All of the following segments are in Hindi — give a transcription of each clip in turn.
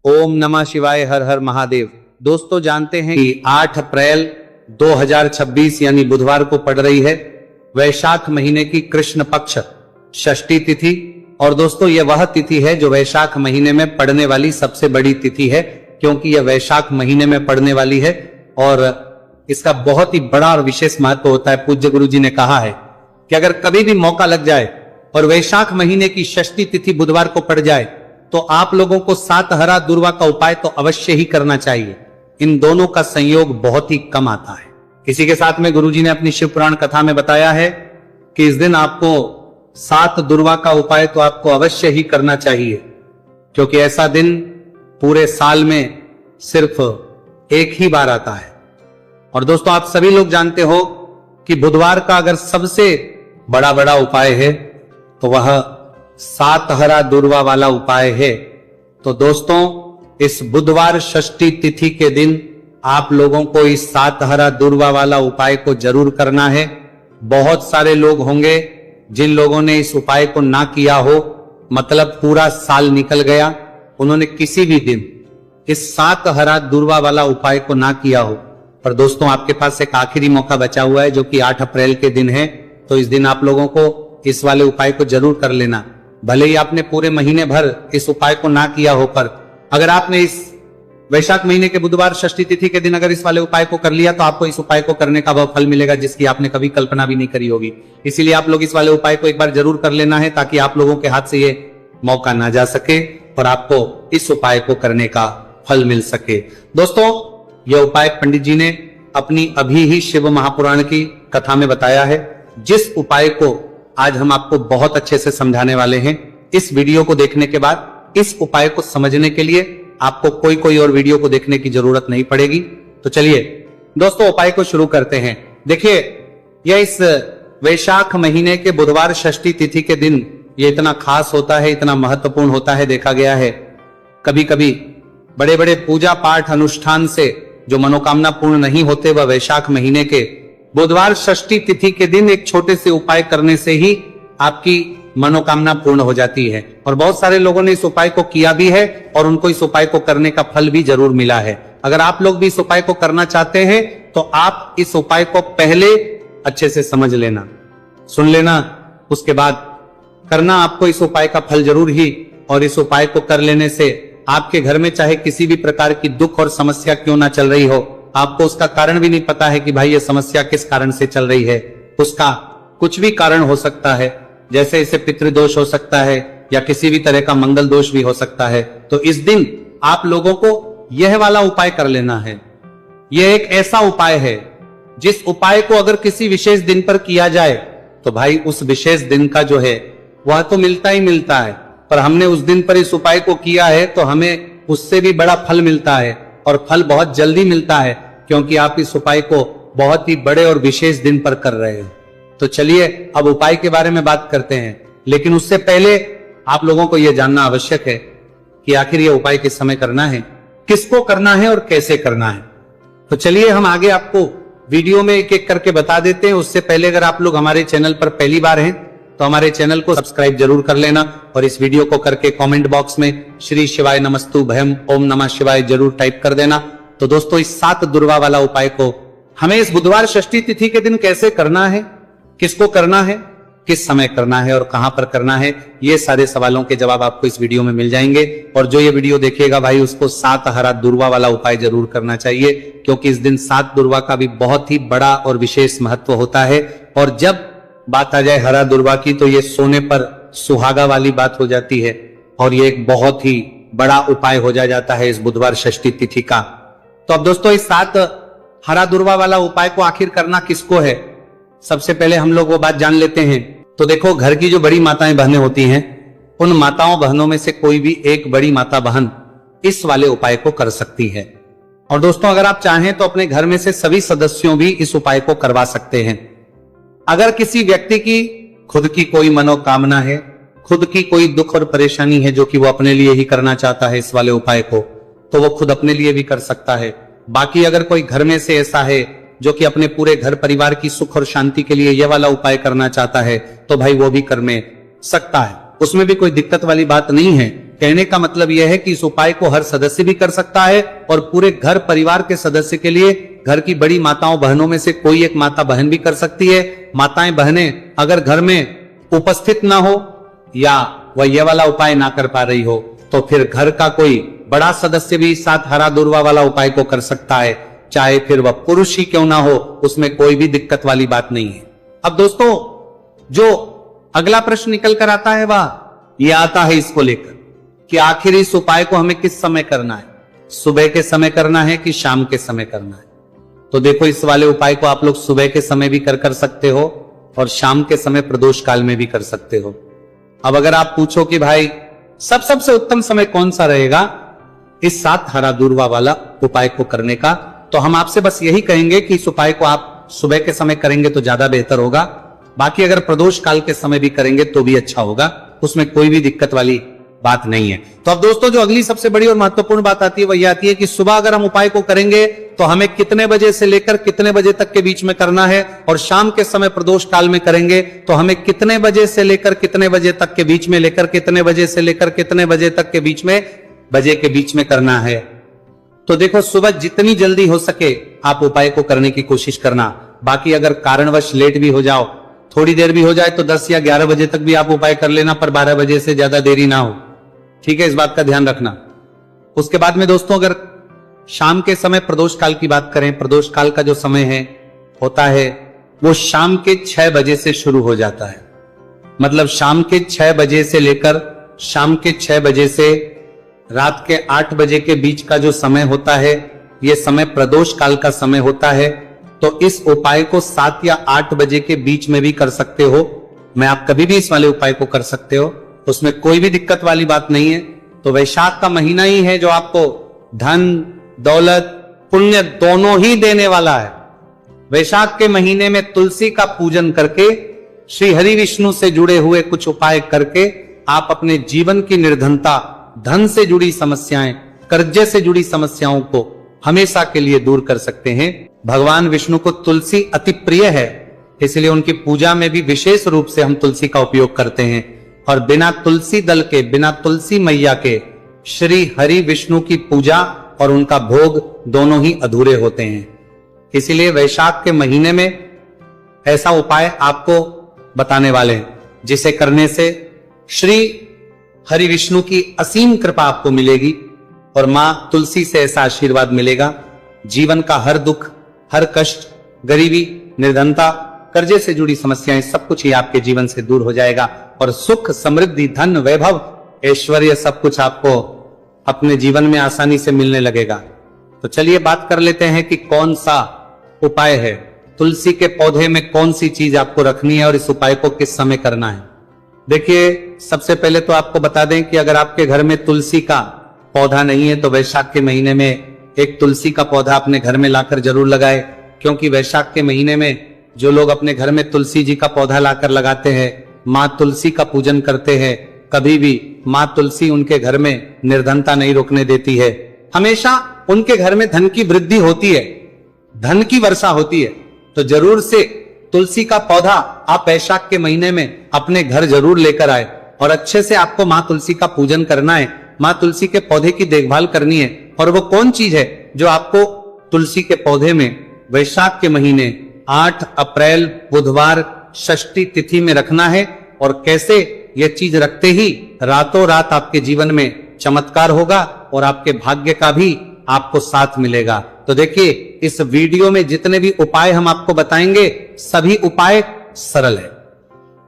ओम नमः शिवाय, हर हर महादेव। दोस्तों जानते हैं कि 8 अप्रैल 2026 यानी बुधवार को पड़ रही है वैशाख महीने की कृष्ण पक्ष षष्ठी तिथि। और दोस्तों यह वह तिथि है जो वैशाख महीने में पड़ने वाली सबसे बड़ी तिथि है, क्योंकि यह वैशाख महीने में पड़ने वाली है और इसका बहुत ही बड़ा और विशेष महत्व होता है। पूज्य गुरु जी ने कहा है कि अगर कभी भी मौका लग जाए और वैशाख महीने की षष्ठी तिथि बुधवार को पड़ जाए तो आप लोगों को 7 हरा दुर्वा का उपाय तो अवश्य ही करना चाहिए। इन दोनों का संयोग बहुत ही कम आता है। इसी के साथ में गुरुजी ने अपनी शिव पुराण कथा में बताया है कि इस दिन आपको 7 दुर्वा का उपाय तो आपको अवश्य ही करना चाहिए, क्योंकि ऐसा दिन पूरे साल में सिर्फ एक ही बार आता है। और दोस्तों आप सभी लोग जानते हो कि बुधवार का अगर सबसे बड़ा उपाय है तो वह 7 हरा दुर्वा वाला उपाय है। तो दोस्तों इस बुधवार षष्ठी तिथि के दिन आप लोगों को इस 7 हरा दुर्वा वाला उपाय को जरूर करना है। बहुत सारे लोग होंगे जिन लोगों ने इस उपाय को ना किया हो, मतलब पूरा साल निकल गया, उन्होंने किसी भी दिन इस 7 हरा दुर्वा वाला उपाय को ना किया हो। पर दोस्तों आपके पास एक आखिरी मौका बचा हुआ है जो कि 8 अप्रैल के दिन है। तो इस दिन आप लोगों को इस वाले उपाय को जरूर कर लेना। भले ही आपने पूरे महीने भर इस उपाय को ना किया हो, पर अगर आपने इस वैशाख महीने के बुधवार षष्ठी तिथि के दिन अगर इस वाले उपाय को कर लिया तो आपको इस उपाय को करने का वह फल मिलेगा जिसकी आपने कभी कल्पना भी नहीं करी होगी। इसीलिए आप लोग इस वाले उपाय को एक बार जरूर कर लेना है, ताकि आप लोगों के हाथ से ये मौका ना जा सके और आपको इस उपाय को करने का फल मिल सके। दोस्तों यह उपाय पंडित जी ने अपनी अभी ही शिव महापुराण की कथा में बताया है, जिस उपाय को आज हम आपको बहुत अच्छे से समझाने वाले हैं। इस वीडियो को देखने के बाद इस उपाय को समझने के लिए आपको कोई और वीडियो को देखने की जरूरत नहीं पड़ेगी। तो चलिए दोस्तों उपाय को शुरू करते हैं। देखिए यह इस वैशाख महीने के बुधवार षष्ठी तिथि के दिन ये इतना खास होता है, इतना महत्वपूर्ण होता है। देखा गया है कभी कभी बड़े बड़े पूजा पाठ अनुष्ठान से जो मनोकामना पूर्ण नहीं होते, वह वैशाख महीने के बुधवार षष्ठी तिथि के दिन एक छोटे से उपाय करने से ही आपकी मनोकामना पूर्ण हो जाती है। और बहुत सारे लोगों ने इस उपाय को किया भी है और उनको इस उपाय को करने का फल भी जरूर मिला है। अगर आप लोग भी इस उपाय को करना चाहते हैं तो आप इस उपाय को पहले अच्छे से समझ लेना, सुन लेना, उसके बाद करना। आपको इस उपाय का फल जरूर ही, और इस उपाय को कर लेने से आपके घर में चाहे किसी भी प्रकार की दुख और समस्या क्यों ना चल रही हो, आपको उसका कारण भी नहीं पता है कि भाई ये समस्या किस कारण से चल रही है, उसका कुछ भी कारण हो सकता है। जैसे इसे पितृदोष हो सकता है या किसी भी तरह का मंगल दोष भी हो सकता है। तो इस दिन आप लोगों को यह वाला उपाय कर लेना है। यह एक ऐसा उपाय है जिस उपाय को अगर किसी विशेष दिन पर किया जाए तो भाई उस विशेष दिन का जो है वह तो मिलता ही मिलता है, पर हमने उस दिन पर इस उपाय को किया है तो हमें उससे भी बड़ा फल मिलता है, और फल बहुत जल्दी मिलता है, क्योंकि आप इस उपाय को बहुत ही बड़े और विशेष दिन पर कर रहे हैं। तो चलिए अब उपाय के बारे में बात करते हैं, लेकिन उससे पहले आप लोगों को यह जानना आवश्यक है कि आखिर यह उपाय किस समय करना है, किसको करना है और कैसे करना है। तो चलिए हम आगे आपको वीडियो में एक एक करके बता देते हैं। उससे पहले अगर आप लोग हमारे चैनल पर पहली बार हैं तो हमारे चैनल को सब्सक्राइब जरूर कर लेना, और इस वीडियो को करके कमेंट बॉक्स में श्री शिवाय नमस्तु भयम ओम नमः शिवाय जरूर टाइप कर देना। तो दोस्तों इस 7 दुर्वा वाला उपाय को हमें इस बुधवार षष्ठी तिथि के दिन कैसे करना है, किसको करना है, किस समय करना है और कहां पर करना है, ये सारे सवालों के जवाब आपको इस वीडियो में मिल जाएंगे। और जो ये वीडियो देखेगा भाई उसको 7 हरा दुर्वा वाला उपाय जरूर करना चाहिए, क्योंकि इस दिन 7 दुर्वा का भी बहुत ही बड़ा और विशेष महत्व होता है। और जब बात आ जाए हरा दुर्वा की तो ये सोने पर सुहागा वाली बात हो जाती है, और ये एक बहुत ही बड़ा उपाय हो जाता है इस बुधवार षष्ठी तिथि का। तो अब दोस्तों इस 7 हरा दुर्वा वाला उपाय को आखिर करना किसको है, सबसे पहले हम लोग वो बात जान लेते हैं। तो देखो घर की जो बड़ी माताएं बहनें होती हैं, उन माताओं बहनों में से कोई भी एक बड़ी माता बहन इस वाले उपाय को कर सकती है। और दोस्तों अगर आप चाहें तो अपने घर में से सभी सदस्यों भी इस उपाय को करवा सकते हैं। अगर किसी व्यक्ति की खुद की कोई मनोकामना है, खुद की कोई दुख और परेशानी है जो कि वो अपने लिए ही करना चाहता है इस वाले उपाय को, तो वो खुद अपने लिए भी कर सकता है। बाकी अगर कोई घर में से ऐसा है जो कि अपने पूरे घर परिवार की सुख और शांति के लिए यह वाला उपाय करना चाहता है, तो भाई वो भी कर में सकता है, उसमें भी कोई दिक्कत वाली बात नहीं है। कहने का मतलब यह है कि इस उपाय को हर सदस्य भी कर सकता है और पूरे घर परिवार के सदस्य के लिए घर की बड़ी माताओं बहनों में से कोई एक माता बहन भी कर सकती है। माताएं बहनें अगर घर में उपस्थित ना हो या वह यह वाला उपाय ना कर पा रही हो तो फिर घर का कोई बड़ा सदस्य भी साथ हरा दूर्वा वाला उपाय को कर सकता है, चाहे फिर वह पुरुष ही क्यों ना हो, उसमें कोई भी दिक्कत वाली बात नहीं है। अब दोस्तों जो अगला प्रश्न निकल कर आता है वह यह आता है इसको लेकर कि आखिर इस उपाय को हमें किस समय करना है, सुबह के समय करना है कि शाम के समय करना है। तो देखो इस वाले उपाय को आप लोग सुबह के समय भी कर सकते हो और शाम के समय प्रदोष काल में भी कर सकते हो। अब अगर आप पूछो कि भाई सबसे उत्तम समय कौन सा रहेगा इस 7 हरा दूर्वा वाला उपाय को करने का, तो हम आपसे बस यही कहेंगे कि इस उपाय को आप सुबह के समय करेंगे तो ज्यादा बेहतर होगा। बाकी अगर प्रदोष काल के समय भी करेंगे तो भी अच्छा होगा, उसमें कोई भी दिक्कत वाली बात नहीं है। तो अब दोस्तों जो अगली सबसे बड़ी और महत्वपूर्ण बात आती है वह यह आती है कि सुबह अगर हम उपाय को करेंगे तो हमें कितने बजे से लेकर कितने बजे तक के बीच में करना है, और शाम के समय प्रदोष काल में करेंगे तो हमें कितने बजे से लेकर कितने बजे तक के बीच में लेकर कितने बजे से लेकर कितने बजे तक के बीच में बजे के बीच में करना है। तो देखो सुबह जितनी जल्दी हो सके आप उपाय को करने की कोशिश करना। बाकी अगर कारणवश लेट भी हो जाओ, थोड़ी देर भी हो जाए तो 10 या 11 बजे तक भी आप उपाय कर लेना, पर 12 बजे से ज्यादा देरी ना हो, ठीक है, इस बात का ध्यान रखना। उसके बाद में दोस्तों अगर शाम के समय प्रदोष काल की बात करें, प्रदोष काल का जो समय है होता है वो शाम के 6 बजे से शुरू हो जाता है। मतलब शाम के 6 बजे से लेकर शाम के 6 बजे से रात के 8 बजे के बीच का जो समय होता है यह समय प्रदोष काल का समय होता है। तो इस उपाय को 7 या 8 बजे के बीच में भी कर सकते हो। मैं आप कभी भी इस वाले उपाय को कर सकते हो, उसमें कोई भी दिक्कत वाली बात नहीं है। तो वैशाख का महीना ही है जो आपको धन दौलत पुण्य दोनों ही देने वाला है। वैशाख के महीने में तुलसी का पूजन करके श्री हरि विष्णु से जुड़े हुए कुछ उपाय करके आप अपने जीवन की निर्धनता, धन से जुड़ी समस्याएं, कर्जे से जुड़ी समस्याओं को हमेशा के लिए दूर कर सकते हैं। भगवान विष्णु को तुलसी अति प्रिय है, इसलिए उनकी पूजा में भी विशेष रूप से हम तुलसी का उपयोग करते हैं। और बिना तुलसी दल के, बिना तुलसी मैया के श्री हरि विष्णु की पूजा और उनका भोग दोनों ही अधूरे होते हैं। इसलिए वैशाख के महीने में ऐसा उपाय आपको बताने वाले हैं जिसे करने से श्री हरि विष्णु की असीम कृपा आपको मिलेगी और मां तुलसी से ऐसा आशीर्वाद मिलेगा, जीवन का हर दुख, हर कष्ट, गरीबी, निर्धनता, कर्जे से जुड़ी समस्याएं सब कुछ ही आपके जीवन से दूर हो जाएगा और सुख, समृद्धि, धन, वैभव, ऐश्वर्य सब कुछ आपको अपने जीवन में आसानी से मिलने लगेगा। तो चलिए बात कर लेते हैं कि कौन सा उपाय है, तुलसी के पौधे में कौन सी चीज आपको रखनी है और इस उपाय को किस समय करना है। देखिए सबसे पहले तो आपको बता दें कि अगर आपके घर में तुलसी का पौधा नहीं है तो वैशाख के महीने में एक तुलसी का पौधा अपने घर में लाकर जरूर लगाए, क्योंकि वैशाख के महीने में जो लोग अपने घर में तुलसी जी का पौधा लाकर लगाते हैं, माँ तुलसी का पूजन करते हैं, कभी भी माँ तुलसी उनके घर में निर्धनता नहीं रोकने देती है। हमेशा उनके घर में धन की वृद्धि होती है, धन की वर्षा होती है। तो जरूर से तुलसी का पौधा आप वैशाख के महीने में अपने घर जरूर लेकर आए और अच्छे से आपको माँ तुलसी का पूजन करना है, माँ तुलसी के पौधे की देखभाल करनी है। और वो कौन चीज है जो आपको तुलसी के पौधे में वैशाख के महीने 8 अप्रैल बुधवार षष्ठी तिथि में रखना है और कैसे यह चीज रखते ही रातों रात आपके जीवन में चमत्कार होगा और आपके भाग्य का भी आपको साथ मिलेगा। तो देखिए इस वीडियो में जितने भी उपाय हम आपको बताएंगे सभी उपाय सरल है।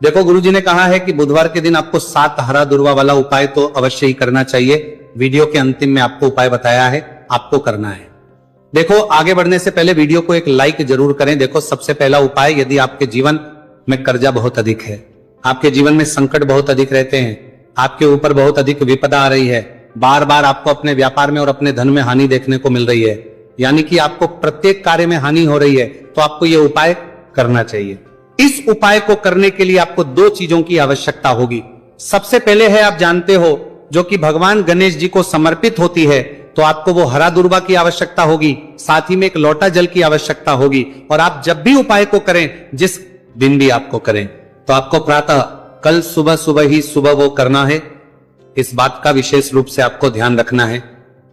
देखो गुरुजी ने कहा है कि बुधवार के दिन आपको 7 हरा दूर्वा वाला उपाय तो अवश्य ही करना चाहिए। वीडियो के अंतिम में आपको उपाय बताया है, आपको करना है। देखो आगे बढ़ने से पहले वीडियो को एक लाइक जरूर करें। देखो सबसे पहला उपाय, यदि आपके जीवन में कर्जा बहुत अधिक है, आपके जीवन में संकट बहुत अधिक रहते हैं, आपके ऊपर बहुत अधिक विपदा आ रही है, बार बार आपको अपने व्यापार में और अपने धन में हानि देखने को मिल रही है, यानी कि आपको प्रत्येक कार्य में हानि हो रही है, तो आपको यह उपाय करना चाहिए। इस उपाय को करने के लिए आपको 2 चीजों की आवश्यकता होगी। सबसे पहले है, आप जानते हो, जो कि भगवान गणेश जी को समर्पित होती है, तो आपको वो हरा दूर्वा की आवश्यकता होगी, साथ ही में एक लोटा जल की आवश्यकता होगी। और आप जब भी उपाय को करें, जिस दिन भी आपको करें, तो आपको प्रातः कल सुबह सुबह ही सुबह वो करना है। इस बात का विशेष रूप से आपको ध्यान रखना है।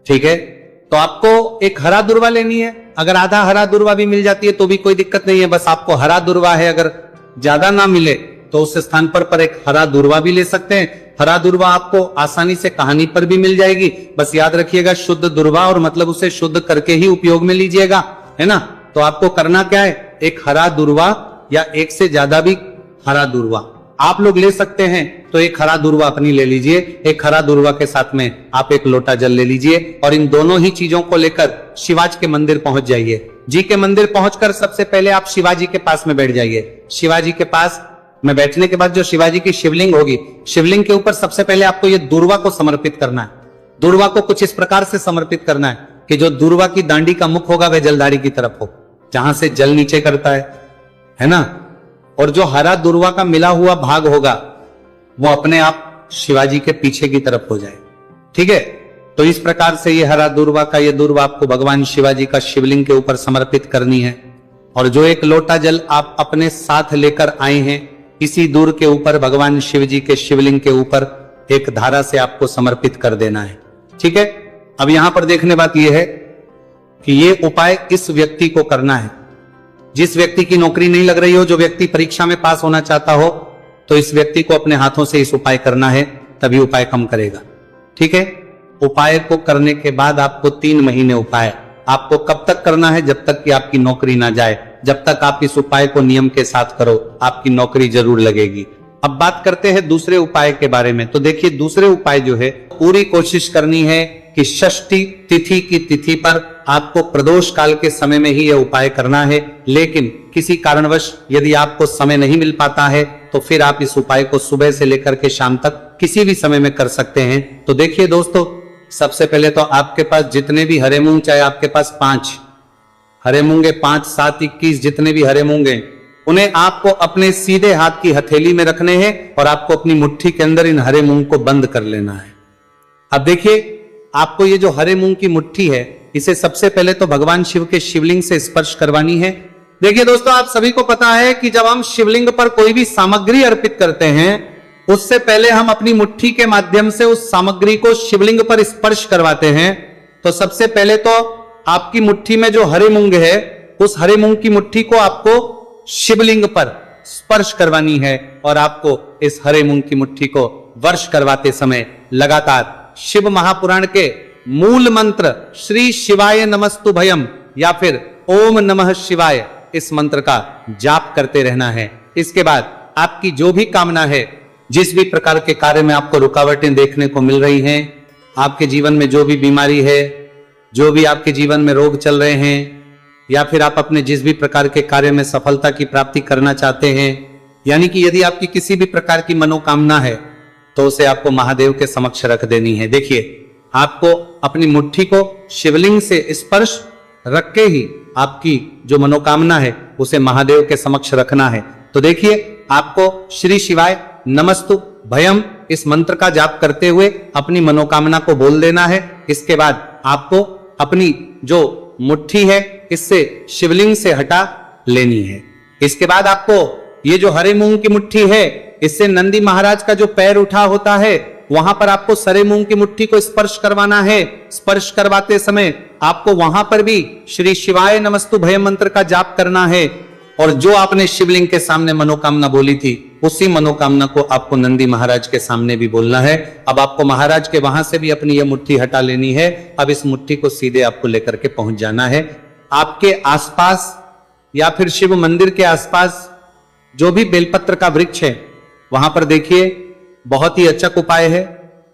ठीक है, तो आपको एक हरा दुर्वा लेनी है। अगर आधा हरा दुर्वा भी मिल जाती है तो भी कोई दिक्कत नहीं है, बस आपको हरा दुर्वा है, अगर ज्यादा ना मिले तो उस स्थान पर एक हरा दुर्वा भी ले सकते हैं। हरा दुर्वा आपको आसानी से कहानी पर भी मिल जाएगी, बस याद रखिएगा शुद्ध दुर्वा, और मतलब उसे शुद्ध करके ही उपयोग में लीजिएगा, है ना। तो आपको करना क्या है, एक हरा दुर्वा या एक से ज्यादा भी हरा दुर्वा आप लोग ले सकते हैं, तो एक हरा दुर्वा अपनी ले लीजिए। एक हरा दुर्वा के साथ में आप एक लोटा जल ले लीजिए और इन दोनों ही चीजों को लेकर शिवाजी के मंदिर पहुंच जाइए। जी के मंदिर पहुंचकर सबसे पहले आप शिवाजी के पास में बैठ जाइए। शिवाजी के पास में बैठने के बाद जो शिवाजी की शिवलिंग होगी, शिवलिंग के ऊपर सबसे पहले आपको ये दुर्वा को समर्पित करना है। दुर्वा को कुछ इस प्रकार से समर्पित करना है कि जो दुर्वा की दांडी का मुख होगा वह जलधारी की तरफ हो, जहां से जल नीचे करता है ना। और जो हरा दुर्वा का मिला हुआ भाग होगा वो अपने आप शिवाजी के पीछे की तरफ हो जाए। ठीक है, तो इस प्रकार से ये हरा दुर्वा का ये दुर्वा आपको भगवान शिवाजी का शिवलिंग के ऊपर समर्पित करनी है। और जो एक लोटा जल आप अपने साथ लेकर आए हैं, इसी दूर के ऊपर भगवान शिव जी के शिवलिंग के ऊपर एक धारा से आपको समर्पित कर देना है। ठीक है, अब यहां पर देखने बात यह है कि ये उपाय इस व्यक्ति को करना है जिस व्यक्ति की नौकरी नहीं लग रही हो, जो व्यक्ति परीक्षा में पास होना चाहता हो, तो इस व्यक्ति को अपने हाथों से इस उपाय करना है, तभी उपाय काम करेगा। ठीक है, उपाय को करने के बाद आपको 3 महीने उपाय आपको कब तक करना है, जब तक कि आपकी नौकरी ना जाए। जब तक आप इस उपाय को नियम के साथ करो आपकी नौकरी जरूर लगेगी। अब बात करते हैं दूसरे उपाय के बारे में। तो देखिए, दूसरे उपाय जो है पूरी कोशिश करनी है कि षष्ठी तिथि की तिथि पर आपको प्रदोष काल के समय में ही यह उपाय करना है। लेकिन किसी कारणवश यदि आपको समय नहीं मिल पाता है तो फिर आप इस उपाय को सुबह से लेकर के शाम तक किसी भी समय में कर सकते हैं। तो देखिए दोस्तों, सबसे पहले तो आपके पास जितने भी हरे मूंग, चाहे आपके पास 5 हरे मूंगे, 5, 7, 21 जितने भी हरे मूंगे, उन्हें आपको अपने सीधे हाथ की हथेली में रखने हैं और आपको अपनी मुट्ठी के अंदर इन हरे मूंग को बंद कर लेना है। अब देखिए, आपको ये जो हरे मूंग की मुट्ठी है, इसे सबसे पहले तो भगवान शिव के शिवलिंग से स्पर्श करवानी है। देखिए दोस्तों, आप सभी को पता है कि जब हम शिवलिंग पर कोई भी सामग्री अर्पित करते हैं, उससे पहले हम अपनी मुट्ठी के माध्यम से उस सामग्री को शिवलिंग पर स्पर्श करवाते हैं। तो सबसे पहले तो आपकी मुट्ठी में जो हरे मूंग है, उस हरे मूंग की मुट्ठी को आपको शिवलिंग पर स्पर्श करवानी है और आपको इस हरे मूंग की मुट्ठी को वर्ष करवाते समय लगातार शिव महापुराण के मूल मंत्र श्री शिवाय नमस्तु भयम या फिर ओम नमः शिवाय, इस मंत्र का जाप करते रहना है। इसके बाद आपकी जो भी कामना है, जिस भी प्रकार के कार्य में आपको रुकावटें देखने को मिल रही हैं, आपके जीवन में जो भी बीमारी है, जो भी आपके जीवन में रोग चल रहे हैं, या फिर आप अपने जिस भी प्रकार के कार्य में सफलता की प्राप्ति करना चाहते हैं, यानी कि यदि आपकी किसी भी प्रकार की मनोकामना है तो उसे आपको महादेव के समक्ष रख देनी है। देखिए, आपको अपनी मुट्ठी को शिवलिंग से स्पर्श रख के ही आपकी जो मनोकामना है उसे महादेव के समक्ष रखना है। तो देखिए, आपको श्री शिवाय नमस्तु भयम इस मंत्र का जाप करते हुए अपनी मनोकामना को बोल देना है। इसके बाद आपको अपनी जो मुट्ठी है इससे शिवलिंग से हटा लेनी है। इसके बाद आपको ये जो हरे मूंग की मुट्ठी है, इससे नंदी महाराज का जो पैर उठा होता है, वहां पर आपको सरे मूंग की मुट्ठी को स्पर्श करवाना है। स्पर्श करवाते समय आपको वहां पर भी श्री शिवाय नमस्तु भयम मंत्र का जाप करना है और जो आपने शिवलिंग के सामने मनोकामना बोली थी, उसी मनोकामना को आपको नंदी महाराज के सामने भी बोलना है। अब आपको महाराज के वहां से भी अपनी यह मुट्ठी हटा लेनी है। अब इस मुट्ठी को सीधे आपको लेकर के पहुंच जाना है। आपके आसपास या फिर शिव मंदिर के आसपास जो भी बेलपत्र का वृक्ष है, वहां पर देखिए बहुत ही अच्छा उपाय है।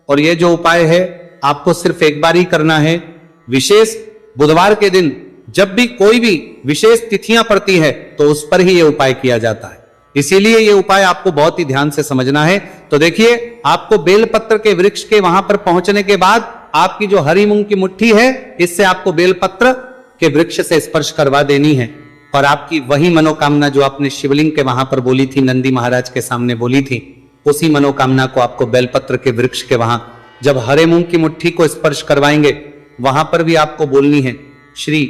और यह जो उपाय है आपको सिर्फ एक बार ही करना है। विशेष बुधवार के दिन जब भी कोई भी विशेष तिथियां पड़ती है तो उस पर ही यह उपाय किया जाता है। इसीलिए यह उपाय आपको बहुत ही ध्यान से समझना है। तो देखिए, आपको बेलपत्र के वृक्ष के वहां पर पहुंचने के बाद आपकी जो हरी मूंग की मुट्ठी है, इससे आपको बेलपत्र के वृक्ष से स्पर्श करवा देनी है और आपकी वही मनोकामना जो आपने शिवलिंग के वहां पर बोली थी, नंदी महाराज के सामने बोली थी, उसी मनोकामना को आपको बेलपत्र के वृक्ष के वहां जब हरे मूंग की मुट्ठी को स्पर्श करवाएंगे, वहां पर भी आपको बोलनी है श्री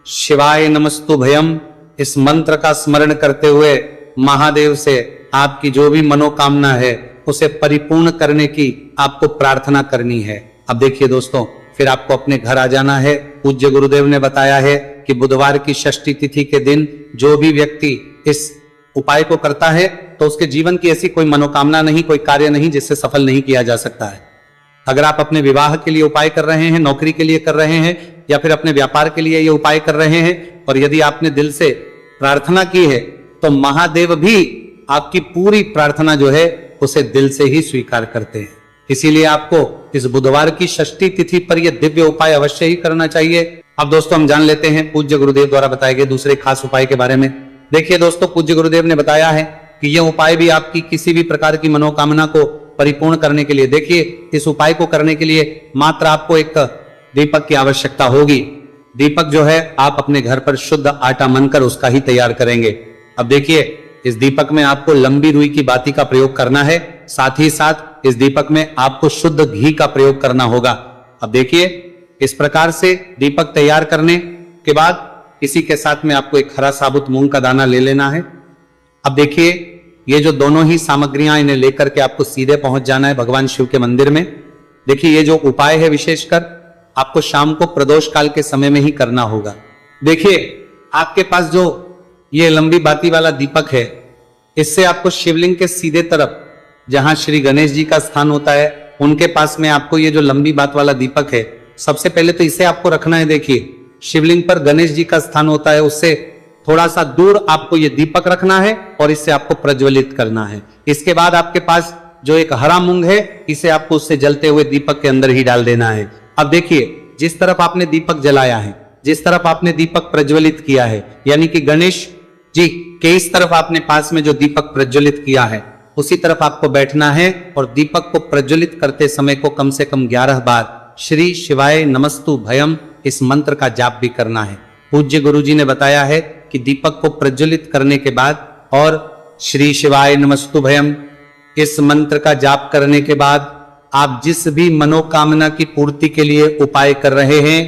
शिवाय नमस्तु भयम। इस मंत्र का स्मरण करते हुए महादेव से आपकी जो भी मनोकामना है उसे परिपूर्ण करने की आपको प्रार्थना करनी है। अब देखिए दोस्तों, फिर आपको अपने घर आ जाना है। पूज्य गुरुदेव ने बताया है कि बुधवार की षष्ठी तिथि के दिन जो भी व्यक्ति इस उपाय को करता है तो उसके जीवन की ऐसी कोई मनोकामना नहीं, कोई कार्य नहीं जिससे सफल नहीं किया जा सकता है। अगर आप अपने विवाह के लिए उपाय कर रहे हैं, नौकरी के लिए कर रहे हैं, या फिर अपने व्यापार के लिए ये उपाय कर रहे हैं, और यदि आपने दिल से प्रार्थना की है तो महादेव भी आपकी पूरी प्रार्थना जो है उसे दिल से ही स्वीकार करते हैं। इसीलिए आपको इस बुधवार की षष्ठी तिथि पर यह दिव्य उपाय अवश्य ही करना चाहिए। अब दोस्तों हम जान लेते हैं पूज्य गुरुदेव द्वारा बताए गए दूसरे खास उपाय के बारे में। देखिए दोस्तों, पूज्य गुरुदेव ने बताया है कि यह उपाय भी आपकी किसी भी प्रकार की मनोकामना को परिपूर्ण करने के लिए, देखिए इस उपाय को करने के लिए मात्र आपको एक दीपक की आवश्यकता होगी। दीपक जो है आप अपने घर पर शुद्ध आटा मनकर उसका ही तैयार करेंगे। अब देखिए, इस दीपक में आपको लंबी रुई की बाती का प्रयोग करना है, साथ ही साथ इस दीपक में आपको शुद्ध घी का प्रयोग करना होगा। अब देखिए, इस प्रकार से दीपक तैयार करने के बाद इसी के साथ में आपको एक हरा साबुत मूंग का दाना ले लेना है। अब देखिए, ये जो दोनों ही सामग्रियां, इन्हें लेकर के आपको सीधे पहुंच जाना है भगवान शिव के मंदिर में। देखिए, ये जो उपाय है विशेषकर आपको शाम को प्रदोष काल के समय में ही करना होगा। देखिए, आपके पास जो ये लंबी बाती वाला दीपक है, इससे आपको शिवलिंग के सीधे तरफ, जहां श्री गणेश जी का स्थान होता है, उनके पास में आपको ये जो लंबी बात वाला दीपक है, सबसे पहले तो इसे आपको रखना है। देखिए, शिवलिंग पर गणेश जी का स्थान होता है, उससे थोड़ा सा दूर आपको ये दीपक रखना है और इसे आपको प्रज्वलित करना है। इसके बाद आपके पास जो एक हरा मूंग है, इसे आपको उससे जलते हुए दीपक के अंदर ही डाल देना है। अब देखिए, जिस तरफ आपने दीपक जलाया है, जिस तरफ आपने दीपक प्रज्वलित किया है, यानी कि गणेश जी के इस तरफ आपने पास में जो दीपक प्रज्वलित किया है, उसी तरफ आपको बैठना है और दीपक को प्रज्वलित करते समय को कम से कम 11 बार श्री शिवाय नमस्तु भयम इस मंत्र का जाप भी करना है। पूज्य गुरुजी ने बताया है कि दीपक को प्रज्वलित करने के बाद और श्री शिवाय नमस्तु भयम इस मंत्र का जाप करने के बाद आप जिस भी मनोकामना की पूर्ति के लिए उपाय कर रहे हैं,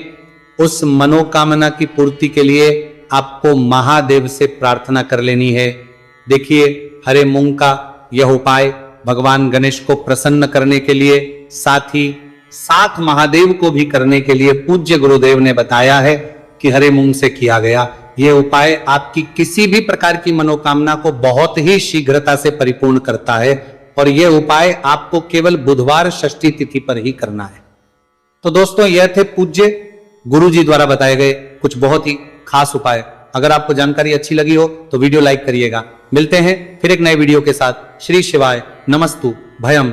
उस मनोकामना की पूर्ति के लिए आपको महादेव से प्रार्थना कर लेनी है। देखिए, हरे मूंग का यह उपाय भगवान गणेश को प्रसन्न करने के लिए, साथ ही साथ महादेव को भी करने के लिए पूज्य गुरुदेव ने बताया है कि हरे मूंग से किया गया यह उपाय आपकी किसी भी प्रकार की मनोकामना को बहुत ही शीघ्रता से परिपूर्ण करता है, और यह उपाय आपको केवल बुधवार षष्ठी तिथि पर ही करना है। तो दोस्तों, यह थे पूज्य गुरुजी द्वारा बताए गए कुछ बहुत ही खास उपाय। अगर आपको जानकारी अच्छी लगी हो तो वीडियो लाइक करिएगा। मिलते हैं फिर एक नए वीडियो के साथ। श्री शिवाय नमस्तु भयम।